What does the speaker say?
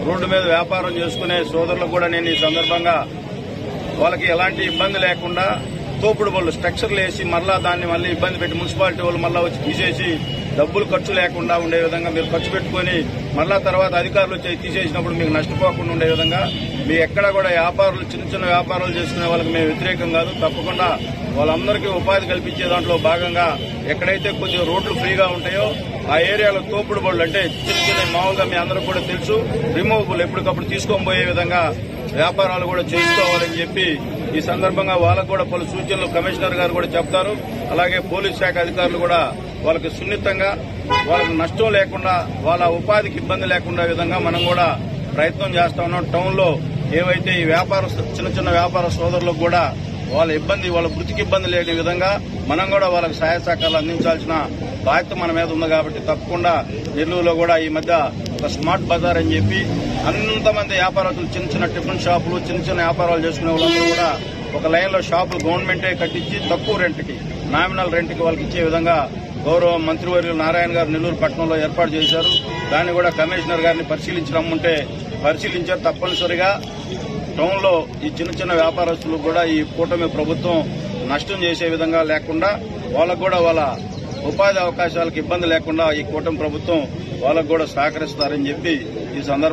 Road మీద వ్యాపారం చేసుకునే సోదరులకు కూడా నేను ఈ సందర్భంగా వాళ్ళకి ఎలాంటి ఇబ్బంది లేకుండా తోపుడు బళ్ళు స్ట్రక్చర్లు వేసి మళ్ళీ మళ్ళీ ఇబ్బంది పెట్టి మున్సిపాలిటీ వాళ్ళు మళ్ళీ వచ్చి తీసేసి డబ్బులు ఖర్చు లేకుండా ఉండే విధంగా మీరు ఖర్చు పెట్టుకుని మళ్ళా తర్వాత అధికారులు వచ్చి తీసేసినప్పుడు మీకు నష్టపోకుండా ఉండే విధంగా మీ ఎక్కడ కూడా వ్యాపారులు చిన్న వ్యాపారాలు చేసుకునే వాళ్ళకి మేము వ్యతిరేకం కాదు. తప్పకుండా వాళ్ళందరికీ ఉపాధి కల్పించే దాంట్లో భాగంగా ఎక్కడైతే కొద్దిగా రోడ్లు ఫ్రీగా ఉంటాయో ఆ ఏరియాలో తోపుడు బళ్ళు అంటే చిన్న మామూలుగా మీ అందరూ కూడా తెలుసు రిమూవబుల్ ఎప్పటికప్పుడు తీసుకొని పోయే విధంగా వ్యాపారాలు కూడా చేసుకోవాలని చెప్పి ఈ సందర్భంగా వాళ్ళకు కూడా పలు సూచనలు కమిషనర్ గారు కూడా చెప్తారు. అలాగే పోలీస్ శాఖ అధికారులు కూడా వాళ్ళకి సున్నితంగా వాళ్ళకి నష్టం లేకుండా వాళ్ళ ఉపాధికి ఇబ్బంది లేకుండా విధంగా మనం కూడా ప్రయత్నం చేస్తా ఉన్నాం. టౌన్ లో ఏవైతే ఈ చిన్న వ్యాపార సోదరులకు కూడా వాళ్ళ వృత్తికి ఇబ్బంది లేని విధంగా మనం కూడా వాళ్ళకి సహాయ సహకారాలు అందించాల్సిన బాధ్యత మన మీద ఉంది. కాబట్టి తప్పకుండా నెల్లూరులో కూడా ఈ మధ్య ఒక స్మార్ట్ బజార్ అని చెప్పి అంతమంది వ్యాపారస్తులు చిన్న టిఫిన్ షాపులు చిన్న వ్యాపారాలు చేసుకునే వాళ్ళందరూ కూడా ఒక లైన్ లో షాపులు గవర్నమెంటే కట్టించి తక్కువ రెంట్కి నామినల్ రెంట్కి వాళ్ళకి ఇచ్చే విధంగా గౌరవ మంత్రివర్యులు నారాయణ గారు నెల్లూరు పట్టణంలో ఏర్పాటు చేశారు. దాన్ని కూడా కమిషనర్ గారిని పరిశీలించడమ్మంటే పరిశీలించారు. తప్పనిసరిగా టౌన్ లో ఈ చిన్న వ్యాపారస్తులు కూడా ఈ కూటమి ప్రభుత్వం నష్టం చేసే విధంగా లేకుండా వాళ్ళకు కూడా వాళ్ళ ఉపాధి అవకాశాలకు ఇబ్బంది లేకుండా ఈ కూటమి ప్రభుత్వం వాళ్ళకు కూడా సహకరిస్తారని చెప్పి ఈ సందర్భంగా